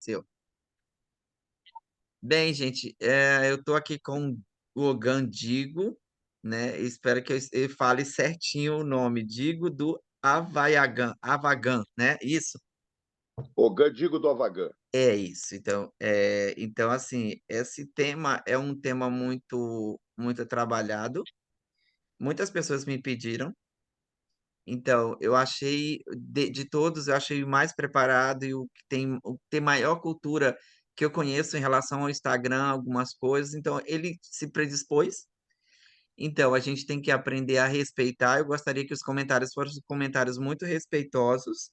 seu. Bem, gente, eu estou aqui com o Ogan Digo, né? Espero que eu fale certinho o nome. Digo do Avagan, né? Isso? O Gandigo do Avagan. É isso. Então, assim, esse tema é um tema muito trabalhado. Muitas pessoas me pediram. Então, eu achei, de todos, eu achei o mais preparado e o que tem maior cultura que eu conheço em relação ao Instagram, algumas coisas. Então, ele se predispôs. Então, a gente tem que aprender a respeitar. Eu gostaria que os comentários fossem comentários muito respeitosos,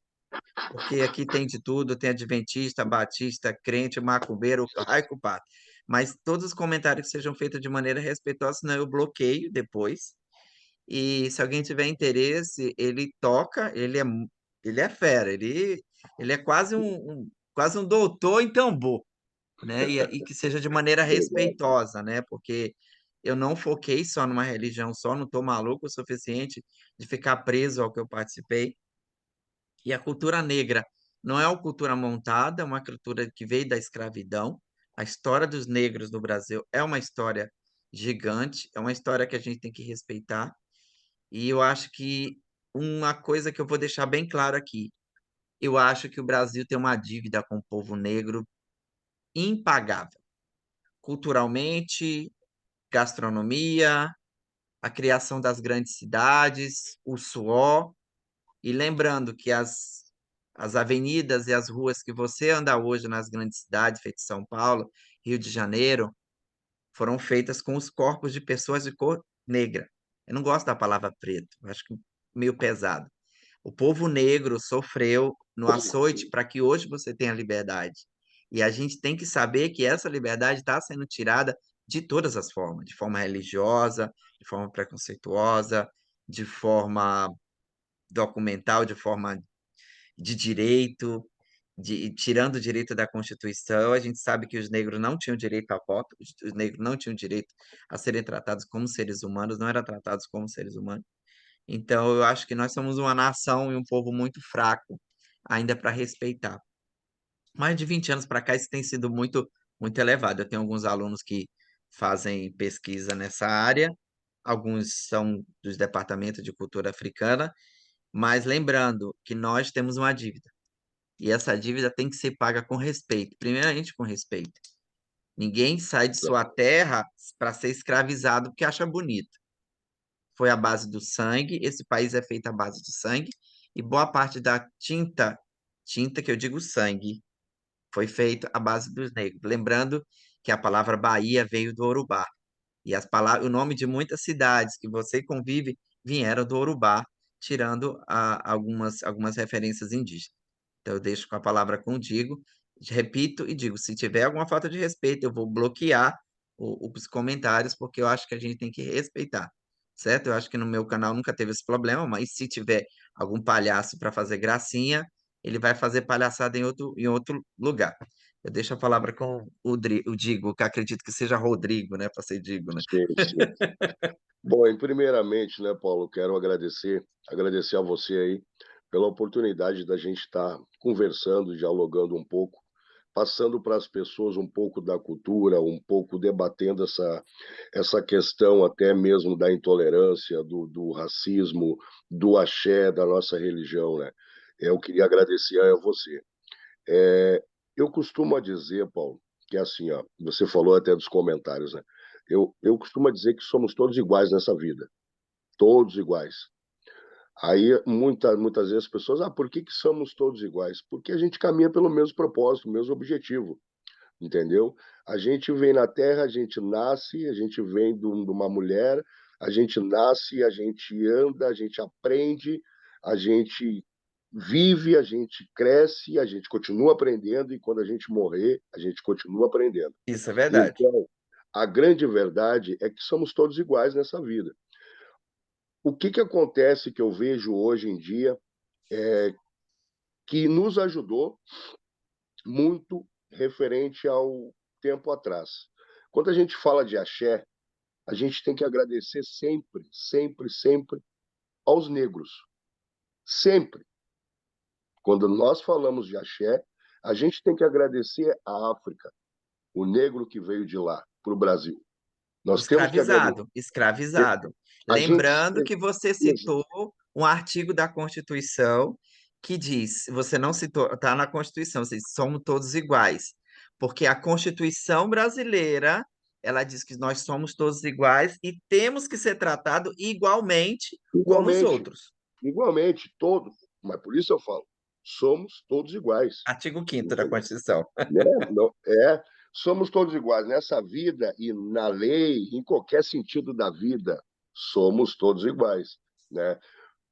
porque aqui tem de tudo, tem adventista, batista, crente, macumbeiro, raio culpado. Mas todos os comentários que sejam feitos de maneira respeitosa, senão eu bloqueio depois. E se alguém tiver interesse, ele toca, ele é fera, ele é quase um doutor em tambor, né? E que seja de maneira Legal. respeitosa, né? Porque eu não foquei só numa religião só, não estou maluco o suficiente de ficar preso ao que eu participei. E a cultura negra não é uma cultura montada, é uma cultura que veio da escravidão. A história dos negros no Brasil é uma história gigante, é uma história que a gente tem que respeitar. E eu acho que uma coisa que eu vou deixar bem claro aqui, eu acho que o Brasil tem uma dívida com o povo negro impagável. Culturalmente, gastronomia, a criação das grandes cidades, o suor. E lembrando que as avenidas e as ruas que você anda hoje nas grandes cidades, feito São Paulo, Rio de Janeiro, foram feitas com os corpos de pessoas de cor negra. Eu não gosto da palavra preto, eu acho que meio pesado. O povo negro sofreu no açoite para que hoje você tenha liberdade. E a gente tem que saber que essa liberdade está sendo tirada de todas as formas, de forma religiosa, de forma preconceituosa, de forma documental, de forma de direito, tirando o direito da Constituição. A gente sabe que os negros não tinham direito ao voto, os negros não tinham direito a serem tratados como seres humanos, não eram tratados como seres humanos. Então, eu acho que nós somos uma nação e um povo muito fraco ainda para respeitar. Mais de 20 anos para cá, isso tem sido muito elevado. Eu tenho alguns alunos que fazem pesquisa nessa área, alguns são dos departamentos de cultura africana, mas lembrando que nós temos uma dívida. E essa dívida tem que ser paga com respeito, primeiramente com respeito. Ninguém sai de sua terra para ser escravizado porque acha bonito. Foi a base do sangue, esse país é feito à base de sangue, e boa parte da tinta que eu digo sangue, foi feito à base dos negros. Lembrando que a palavra Bahia veio do Urubá, e o nome de muitas cidades que você convive vieram do Urubá, tirando algumas referências indígenas. Então, eu deixo com a palavra contigo, repito e digo: se tiver alguma falta de respeito, eu vou bloquear os comentários, porque eu acho que a gente tem que respeitar, certo? Eu acho que no meu canal nunca teve esse problema, mas se tiver algum palhaço para fazer gracinha, ele vai fazer palhaçada em outro lugar. Eu deixo a palavra com o Digo, que acredito que seja Rodrigo, né? Para ser Digo, né? Sim, sim. Bom, e primeiramente, né, Paulo, quero agradecer a você aí pela oportunidade da gente estar conversando, dialogando um pouco, passando para as pessoas um pouco da cultura, um pouco debatendo essa questão até mesmo da intolerância, do racismo, do axé, da nossa religião, né? Eu queria agradecer a você. Eu costumo dizer, Paulo, que é assim, ó, você falou até dos comentários, né? Eu costumo dizer que somos todos iguais nessa vida, todos iguais. Aí, muitas vezes as pessoas, por que que somos todos iguais? Porque a gente caminha pelo mesmo propósito, mesmo objetivo, entendeu? A gente vem na Terra, a gente nasce, a gente vem de uma mulher, a gente nasce, a gente anda, a gente aprende, a gente vive, a gente cresce, a gente continua aprendendo e quando a gente morrer, a gente continua aprendendo. Isso é verdade. Então, a grande verdade é que somos todos iguais nessa vida. O que acontece que eu vejo hoje em dia que nos ajudou muito referente ao tempo atrás. Quando a gente fala de axé, a gente tem que agradecer sempre, sempre, sempre aos negros. Sempre. Quando nós falamos de axé, A gente tem que agradecer a África, o negro que veio de lá para o Brasil. Nós temos que agradecer. Escravizado, escravizado. A gente, Lembrando que você citou um artigo da Constituição que diz, você não citou, está na Constituição, vocês somos todos iguais, porque a Constituição brasileira, ela diz que nós somos todos iguais e temos que ser tratados igualmente como os igualmente, outros. igualmente, todos, mas por isso eu falo, somos todos iguais. Artigo 5º da Constituição. Né? Não, somos todos iguais nessa vida e na lei, em qualquer sentido da vida, somos todos iguais, né?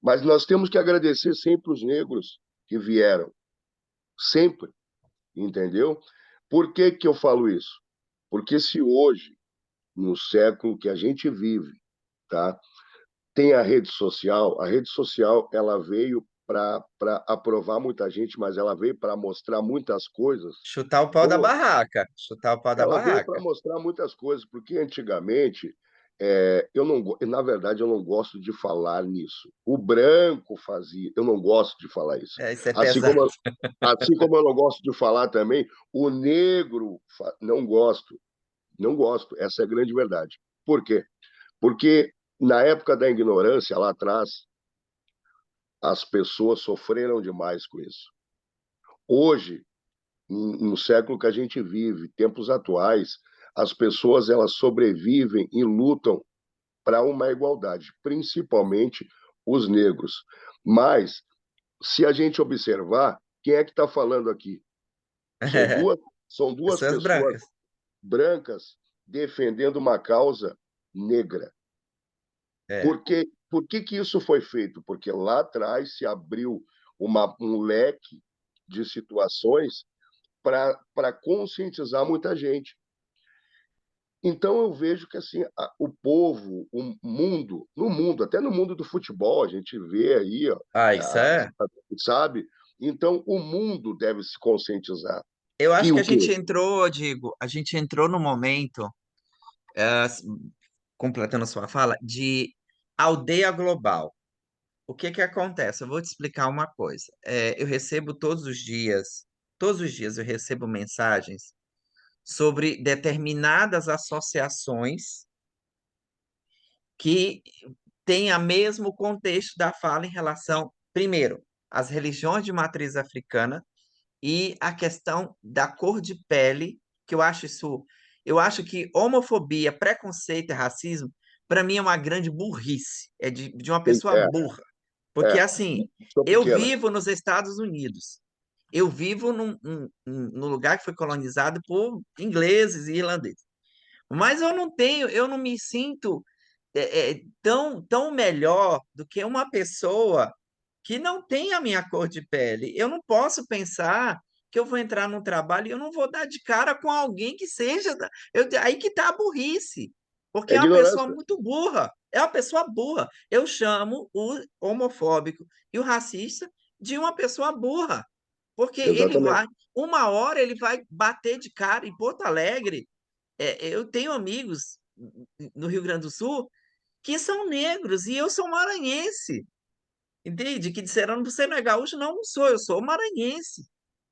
Mas nós temos que agradecer sempre os negros que vieram, sempre, entendeu? Por que que eu falo isso? Porque se hoje, no século que a gente vive, tá, tem a rede social ela veio para aprovar muita gente, mas ela veio para mostrar muitas coisas. Chutar o pau da Pô, barraca. Chutar o pau da ela veio para barraca. mostrar muitas coisas, porque antigamente, eu não, na verdade, eu não gosto de falar nisso. O branco fazia, eu não gosto de falar isso. É, isso é Assim pesado. como, assim como eu não gosto de falar também, o negro, não gosto, não gosto. Essa é a grande verdade. Por quê? Porque na época da ignorância, lá atrás, as pessoas sofreram demais com isso. Hoje, no século que a gente vive, tempos atuais, as pessoas elas sobrevivem e lutam para uma igualdade, principalmente os negros. Mas, se a gente observar, quem é que está falando aqui? São duas, são duas Pessoas pessoas brancas. brancas defendendo uma causa negra. É. Por que, que isso foi feito? Porque lá atrás se abriu um leque de situações para conscientizar muita gente. Então eu vejo que assim o povo, o mundo, no mundo, até no mundo do futebol, a gente vê aí, ó, Ah, isso é. sabe? Então o mundo deve se conscientizar. Eu Que acho que o a quê? gente entrou, digo, a gente entrou no momento, eh, completando a sua fala, de aldeia global. O que que acontece? Eu vou te explicar uma coisa. Eu recebo todos os dias eu recebo mensagens sobre determinadas associações que têm o mesmo contexto da fala em relação, primeiro, às religiões de matriz africana e a questão da cor de pele, que eu acho que homofobia, preconceito e racismo, para mim é uma grande burrice, é de uma pessoa É, burra. Porque é, assim, sou eu pequena. vivo nos Estados Unidos. Eu vivo num lugar que foi colonizado por ingleses e irlandeses. Mas eu não me sinto tão melhor do que uma pessoa que não tem a minha cor de pele. Eu não posso pensar que eu vou entrar num trabalho e eu não vou dar de cara com alguém que seja. Aí que tá a burrice. Porque É é uma pessoa ignorância. muito burra. É uma pessoa burra. Eu chamo o homofóbico e o racista de uma pessoa burra. Porque ele Exatamente. vai, uma hora ele vai bater de cara em Porto Alegre. Eu tenho amigos no Rio Grande do Sul que são negros e eu sou maranhense. Entende? Que disseram, você não é gaúcho? Não, não sou, eu sou maranhense.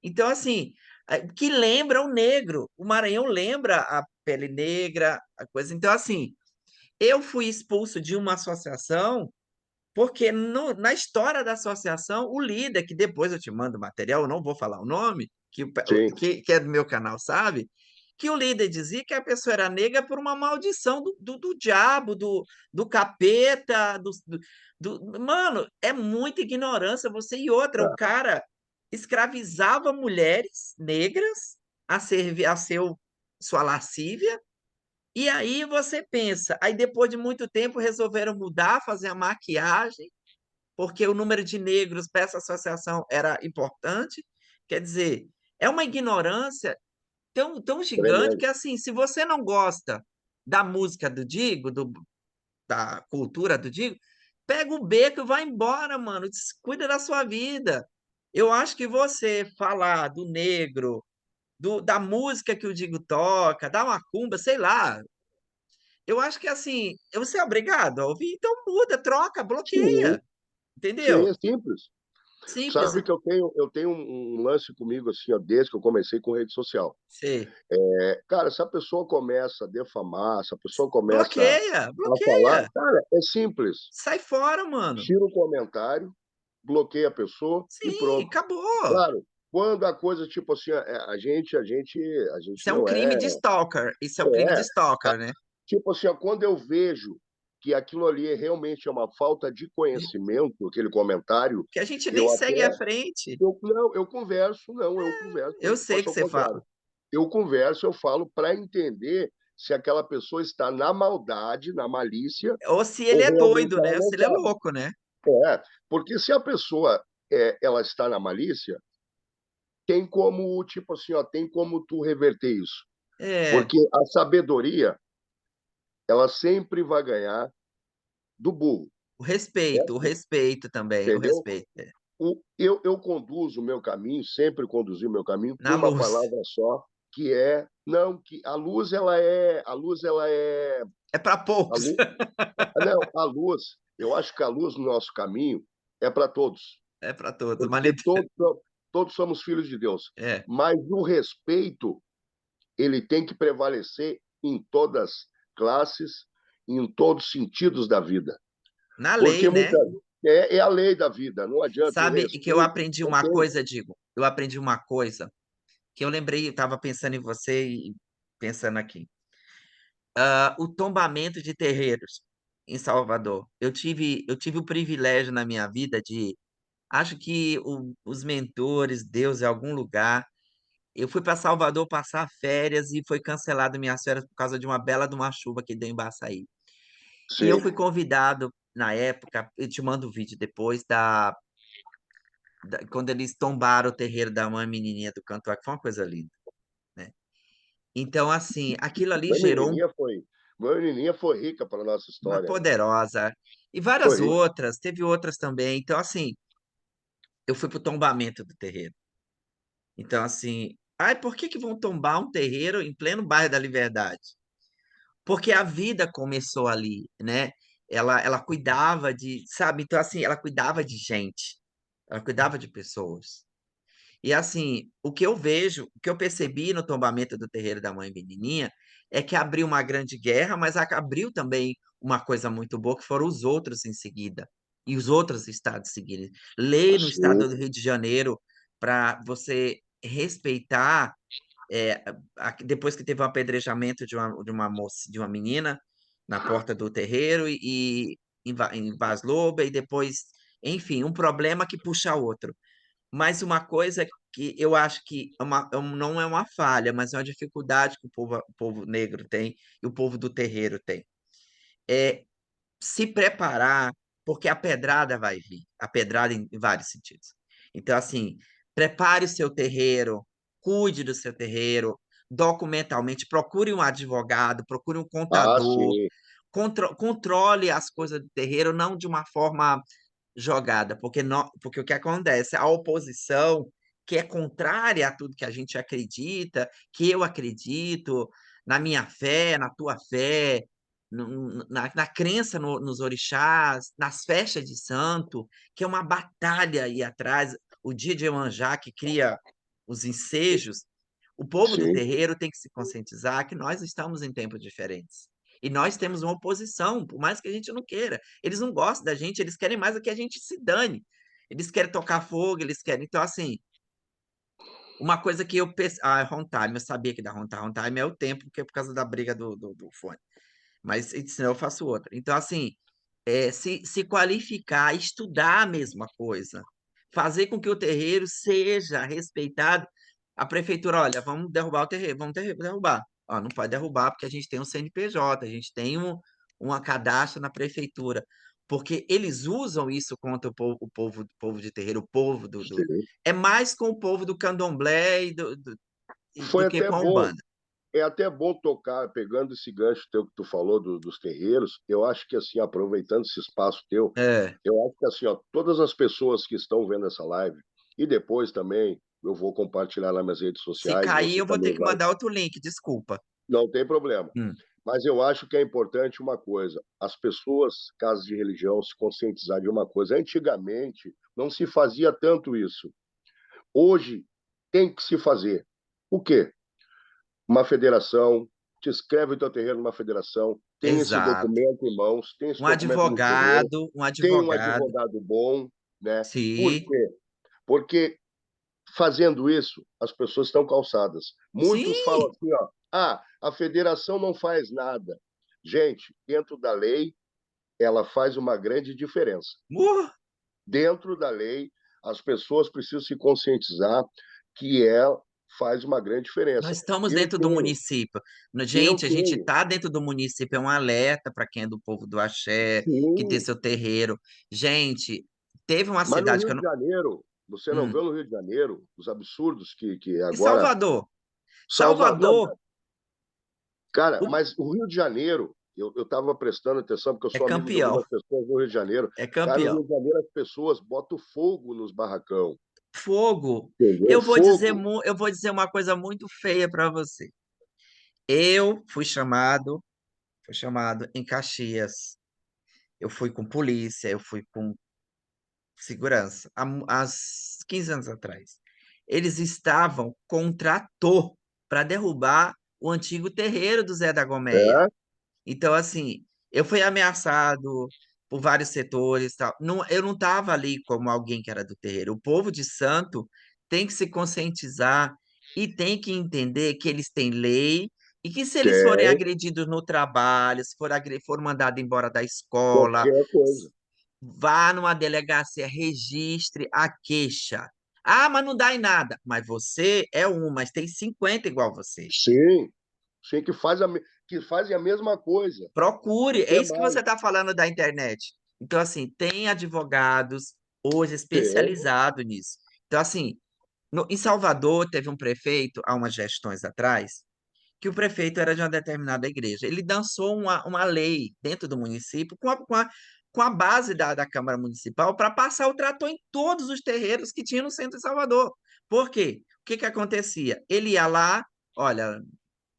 Então, assim, que lembra o negro. O Maranhão lembra a pele negra, a coisa. Então, assim, eu fui expulso de uma associação porque na história da associação, o líder, que depois eu te mando material, eu não vou falar o nome, Sim. que é do meu canal, sabe? Que o líder dizia que a pessoa era negra por uma maldição do diabo, do capeta, Mano, é muita ignorância você. E outra, o É. cara escravizava mulheres negras a servir a seu, sua lascívia, e aí você pensa, aí depois de muito tempo resolveram mudar, fazer a maquiagem, porque o número de negros para essa associação era importante. Quer dizer, é uma ignorância tão gigante Tremendo. que, assim, se você não gosta da música do Digo, da cultura do Digo, pega o beco e vai embora, mano. Cuida da sua vida. Eu acho que você falar do negro, da música que o Digo toca, da macumba, sei lá, eu acho que assim, você é obrigado a ouvir, então muda, troca, Sim, bloqueia, sim, entendeu? é simples. Simples. Sabe que eu tenho um lance comigo, assim, ó, desde que eu comecei com rede social. Sei. Cara, se a pessoa começa a defamar, se a pessoa começa Bloqueia, a falar, bloqueia. cara, é simples. Sai fora, mano. Tira o comentário, bloqueia a pessoa e Sim, pronto. acabou. Claro, quando a coisa, tipo assim, a gente Isso é um não crime é. de stalker. Isso é um crime de É, a- stalker, né? tipo assim, ó, quando eu vejo que aquilo ali realmente é uma falta de conhecimento, aquele comentário, Que a gente nem eu segue à até. frente. Não, eu converso, não, eu converso, Eu eu sei faço que ao você contrário. fala. Eu converso, eu falo para entender se aquela pessoa está na maldade, na malícia, Ou se ele ou é realmente doido, ela né? Ou não se ele é sabe. louco, né? É, porque se a pessoa ela está na malícia, tem como, tipo assim, ó, tem como tu reverter isso. É, Porque a sabedoria, ela sempre vai ganhar do burro, o certo? respeito também, o Entendeu? respeito. É. Eu conduzo o meu caminho, sempre conduzi o meu caminho Na com uma luz. palavra só, que não, que É para a poucos. luz, não, a luz, eu acho que a luz no nosso caminho é para todos, É para todos. porque todos somos filhos de Deus, É. mas o respeito, ele tem que prevalecer em todas classes, em todos os sentidos da vida, Na lei, porque né? é a lei da vida, não adianta o Sabe que eu respeito, aprendi não uma tem. coisa, digo. Eu aprendi uma coisa que eu lembrei, eu estava pensando em você e pensando aqui. O tombamento de terreiros em Salvador. Eu tive o privilégio na minha vida de, acho que os mentores, Deus em algum lugar. Eu fui para Salvador passar férias e foi cancelado minhas férias por causa de uma bela de uma chuva que deu em Baçaí. E eu Sim. fui convidado na época, eu te mando o vídeo depois quando eles tombaram o terreiro da mãe menininha do Cantuária, que foi uma coisa linda, né? Então, assim, aquilo ali Minha gerou menininha foi, minha menininha foi rica para nossa uma história, né? poderosa e várias Foi rica. outras, teve outras também. Então, assim, eu fui pro tombamento do terreiro. Então, assim, ai, por que que vão tombar um terreiro em pleno bairro da Liberdade? Porque a vida começou ali, né? Ela cuidava de, sabe? Então, assim, ela cuidava de gente, ela cuidava de pessoas. E assim, o que eu vejo, o que eu percebi no tombamento do terreiro da Mãe Menininha é que abriu uma grande guerra, mas abriu também uma coisa muito boa, que foram os outros em seguida, e os outros estados seguirem. Lei no estado Sim. do Rio de Janeiro para você respeitar, é, depois que teve um apedrejamento de uma moça, de uma menina na porta do terreiro em Vaz Loba, e depois, enfim, um problema que puxa outro. Mas uma coisa que eu acho que não é uma falha, mas é uma dificuldade que o povo negro tem e o povo do terreiro tem. É se preparar, porque a pedrada vai vir, a pedrada em vários sentidos. Então, assim, prepare o seu terreiro, cuide do seu terreiro, documentalmente, procure um advogado, procure um Ah, contador, sim. controle as coisas do terreiro, não de uma forma jogada, porque o que acontece? A oposição, que é contrária a tudo que a gente acredita, que eu acredito, na minha fé, na tua fé, na crença nos orixás, nas festas de santo, que é uma batalha aí atrás, o dia de Iemanjá que cria os ensejos. O povo do Sim. terreiro tem que se conscientizar que nós estamos em tempos diferentes. E nós temos uma oposição, por mais que a gente não queira. Eles não gostam da gente, eles querem mais é que a gente se dane. Eles querem tocar fogo, eles querem. Então, assim, uma coisa que eu pensei. Ah, é Runtime, eu sabia que da Runtime. Runtime é o tempo, que é por causa da briga do fone. Mas senão eu faço outra. Então, assim, se qualificar, estudar a mesma coisa, fazer com que o terreiro seja respeitado. A prefeitura, olha, vamos derrubar o terreiro, vamos derrubar. Ó, não pode derrubar porque a gente tem um CNPJ, a gente tem uma cadastro na prefeitura. Porque eles usam isso contra o povo de terreiro, o povo Sim. É mais com o povo do candomblé do Foi que até com a bom. Umbanda. É até bom tocar, pegando esse gancho teu que tu falou dos terreiros, eu acho que assim, aproveitando esse espaço teu, É. eu acho que assim, ó, todas as pessoas que estão vendo essa live, e depois também eu vou compartilhar nas minhas redes Se sociais, cair, você eu vou ter também que vai, mandar outro link, desculpa. não tem problema. Hum. Mas eu acho que é importante uma coisa: as pessoas, casas de religião, se conscientizar de uma coisa. Antigamente não se fazia tanto isso. Hoje tem que se fazer. O quê? Uma federação, te inscreve o teu terreno numa federação, tem esse Exato. documento em mãos, tem esse documento no exterior, Um tem um advogado. advogado bom, né? Por Sim, quê? Porque fazendo isso, as pessoas estão calçadas. Muitos falam sim. assim, ó, ah, a federação não faz nada. Gente, dentro da lei, ela faz uma grande diferença. Uh, Dentro da lei, as pessoas precisam se conscientizar que ela faz uma grande diferença. Nós estamos Eu dentro do tenho, município. eu Gente, a gente tenho, está dentro do município, é um alerta para quem é do povo do axé, que tem sim, seu terreiro. Gente, teve uma mas no cidade que Rio eu de não. Janeiro, você não vê Hum. no Rio de Janeiro os absurdos que E agora. Salvador? Salva. Não, Salvador cara, o- mas o Rio de Janeiro, eu estava prestando atenção, porque eu é sou amigo de campeão, algumas pessoas do Rio de Janeiro. é Cara, no campeão. Rio de Janeiro as pessoas botam fogo nos barracão, Fogo. entendeu? Fogo. Eu vou dizer uma coisa muito feia para você. Eu fui chamado em Caxias. Eu fui com polícia, eu fui com segurança, há 15 anos atrás. Eles estavam com um trator para derrubar o antigo terreiro do Zé da Gomeia. É, Então, assim, eu fui ameaçado por vários setores, tal. Não, eu não estava ali como alguém que era do terreiro. O povo de Santo tem que se conscientizar e tem que entender que eles têm lei e que se eles forem tem agredidos no trabalho, se for mandado embora da escola, qualquer coisa. vá numa delegacia, registre a queixa. Ah, mas não dá em nada. Mas você é um, mas tem 50 igual você. Sim, sim, que fazem a mesma coisa, Procure, é até isso que você mais. está falando da internet. Então, assim, tem advogados hoje Tem, especializados nisso. Então, assim, em Salvador teve um prefeito, há umas gestões atrás, que o prefeito era de uma determinada igreja. Ele dançou uma lei dentro do município com a base da Câmara Municipal para passar o trator em todos os terreiros que tinha no centro de Salvador. Por quê? O que que acontecia? Ele ia lá, olha,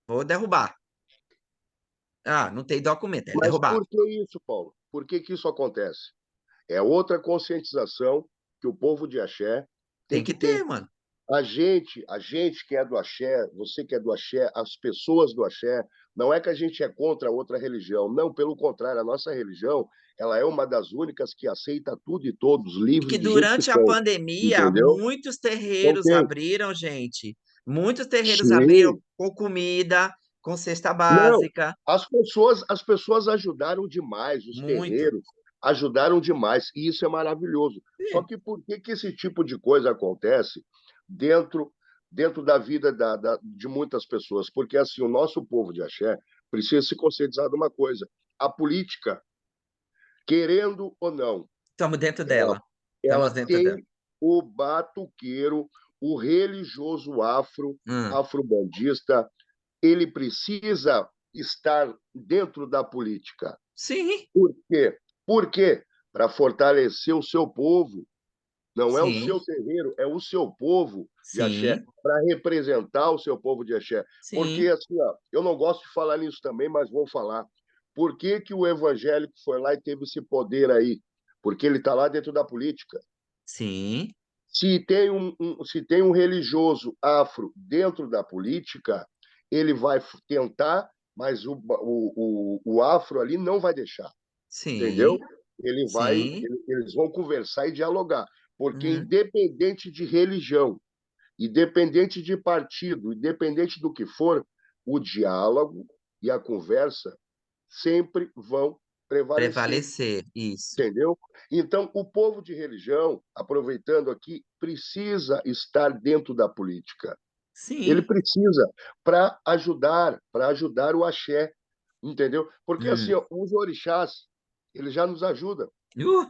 vou derrubar. Ah, não tem documento, ele mas derrubava. por que isso, Paulo? Por que que isso acontece? É outra conscientização que o povo de Axé tem Tem que que ter. ter, mano. A gente que é do axé, você que é do axé, as pessoas do axé, não é que a gente é contra outra religião, não, pelo contrário, a nossa religião, ela é uma das únicas que aceita tudo e todos, E que livre do jeito que durante a são, pandemia, entendeu? muitos Então terreiros tem, abriram, gente. Muitos terreiros abriram sim, com comida, com cesta não, básica. as pessoas ajudaram demais, os Muito. terreiros ajudaram demais, e isso é maravilhoso. Só Sim. que por que que esse tipo de coisa acontece dentro dentro da vida de muitas pessoas? Porque assim, o nosso povo de axé precisa se conscientizar de uma coisa: a política, querendo ou não, Estamos dentro ela, dela. Estamos ela dentro dela. tem o batuqueiro, o religioso Hum. afrobandista, ele precisa estar dentro da política. Sim, Por quê? Porque para fortalecer o seu povo, não é o sim, seu terreiro, é o seu povo de axé, sim, para representar o seu povo de axé. Porque, sim, assim, ó, eu não gosto de falar nisso também, mas vou falar. Por que, que o evangélico foi lá e teve esse poder aí? Porque ele está lá dentro da política. sim, Se tem um religioso afro dentro da política, ele vai tentar, mas o afro ali não vai deixar, entendeu? sim, sim. Eles vão conversar e dialogar, porque Hum. independente de religião, independente de partido, independente do que for, o diálogo e a conversa sempre vão prevalecer. Prevalecer, isso. Entendeu? Então, o povo de religião, aproveitando aqui, precisa estar dentro da política. Ele Sim. precisa para ajudar o axé, entendeu? Porque assim, Hum. ó, os orixás, eles já nos ajudam. Uh,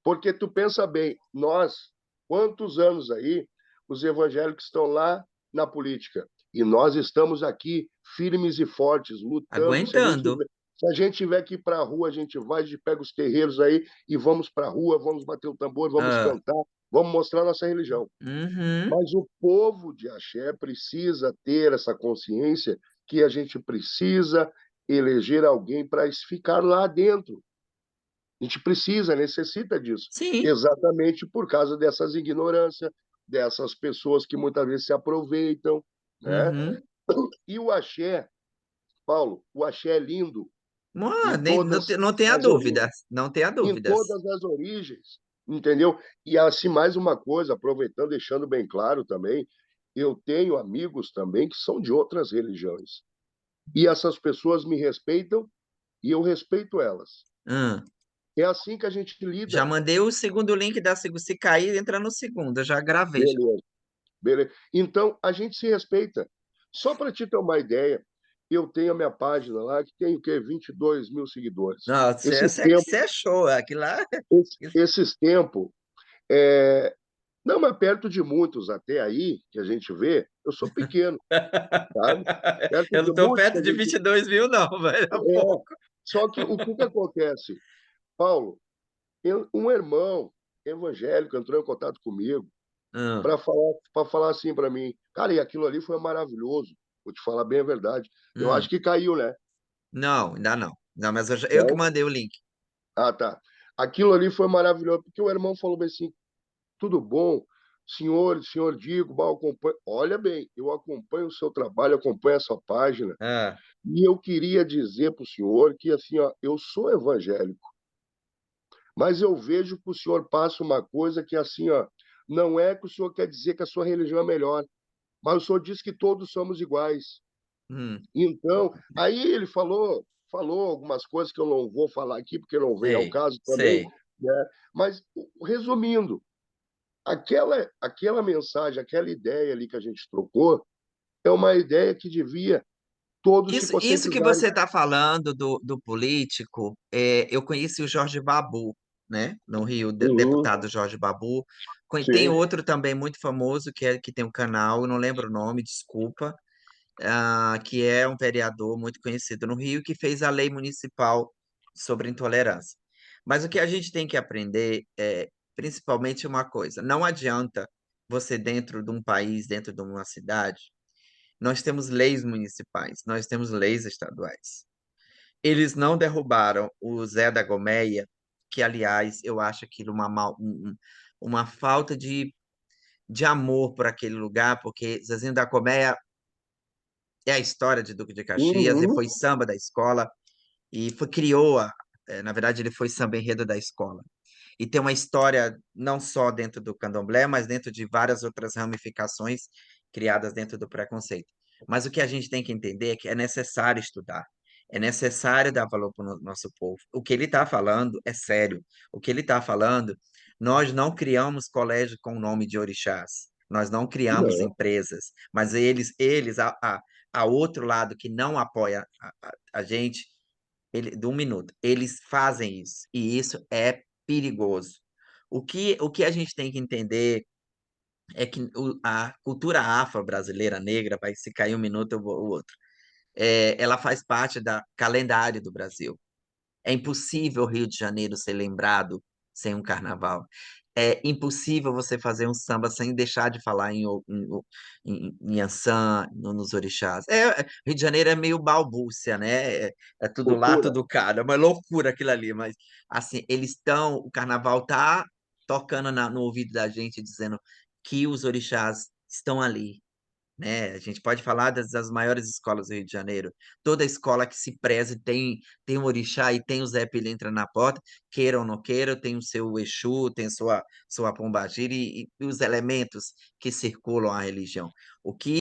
Porque tu pensa bem, nós, quantos anos aí os evangélicos estão lá na política e nós estamos aqui firmes e fortes, lutando. Se a gente aguentando. tiver, se a gente tiver que ir para a rua, a gente vai, a gente pega os terreiros aí e vamos para a rua, vamos bater o tambor, vamos Ah, cantar, vamos mostrar nossa religião. uhum. Mas o povo de axé precisa ter essa consciência que a gente precisa eleger alguém para ficar lá dentro. A gente precisa, necessita disso, Sim. exatamente por causa dessas ignorâncias, dessas pessoas que muitas vezes se aproveitam, né? Uhum. E o axé, Paulo, o axé é lindo em Não, todas não tenha as origens, dúvidas, não tenha em dúvidas. todas as origens, entendeu? E assim, mais uma coisa, aproveitando, deixando bem claro também, eu tenho amigos também que são de outras religiões. E essas pessoas me respeitam e eu respeito elas. Hum. É assim que a gente Já lida. mandei o segundo link da segunda. Se cair, entra no segundo. Eu já gravei já. Beleza, beleza. Então, a gente se respeita. Só para te ter uma ideia, eu tenho a minha página lá que tem o quê? 22 mil seguidores. Não, Esses tempos, você é show. Aquilo lá. esses tempos, é, não, mas perto de muitos até aí, que a gente vê, eu sou pequeno, sabe? Perto Eu não de estou muitos que perto a de gente. 22 mil, não, velho. É É. pouco. Só que o que, que acontece? Paulo, um irmão evangélico entrou em contato comigo Hum, para falar assim para mim, cara, e aquilo ali foi maravilhoso. Vou te falar bem a verdade. Eu acho hum. que caiu, né? Não, ainda não. Não, mas eu que Não? mandei o link. Ah, tá. Aquilo ali foi maravilhoso, porque o irmão falou bem assim: tudo bom, senhor Digo, eu acompanho. Olha bem, eu acompanho o seu trabalho, acompanho a sua página, Ah, e eu queria dizer para o senhor que, assim, ó, eu sou evangélico, mas eu vejo que o senhor passa uma coisa que, assim, ó, não é que o senhor quer dizer que a sua religião é melhor, mas o senhor diz que todos somos iguais. hum, Então, aí ele falou algumas coisas que eu não vou falar aqui, porque não vem ao sei, caso também, sei. né? Mas, resumindo, aquela mensagem, aquela ideia ali que a gente trocou, é uma ideia que devia todos se Isso que conscientizarem. você está falando do político, eu conheci o Jorge Babu, né? No Rio, Uhum, deputado Jorge Babu. Tem sim. outro também muito famoso que tem um canal, eu não lembro o nome, desculpa, que é um vereador muito conhecido no Rio que fez a lei municipal sobre intolerância. Mas o que a gente tem que aprender é principalmente uma coisa: não adianta você dentro de um país, dentro de uma cidade, nós temos leis municipais, nós temos leis estaduais. Eles não derrubaram o Zé da Gomeia, que, aliás, eu acho aquilo uma falta de amor por aquele lugar, porque Zezinho da Gomeia é a história de Duque de Caxias e Uhum. foi samba da escola e criou na verdade ele foi samba enredo da escola. E tem uma história não só dentro do candomblé, mas dentro de várias outras ramificações criadas dentro do preconceito. Mas o que a gente tem que entender é que é necessário estudar, é necessário dar valor para o nosso povo. O que ele está falando é sério. O que ele está falando, nós não criamos colégio com o nome de orixás, nós não criamos Não, empresas, mas a outro lado que não apoia a gente, de um minuto, eles fazem isso, e isso é perigoso. O que a gente tem que entender é que a cultura afro-brasileira negra, vai se cair um minuto, eu vou o outro, ela faz parte da calendário do Brasil. É impossível o Rio de Janeiro ser lembrado sem um carnaval. É impossível você fazer um samba sem deixar de falar em Ançã, nos orixás. Rio de Janeiro é meio balbúrcia, né? É tudo lá, loucura. tudo cá. É uma loucura aquilo ali, mas assim, o carnaval tá tocando no ouvido da gente, dizendo que os orixás estão ali, né? A gente pode falar das maiores escolas do Rio de Janeiro. Toda escola que se preze tem um orixá e tem o Zé Pilintra na porta, queira ou não queira, tem o seu Exu, tem sua pombagira e os elementos que circulam a religião. O que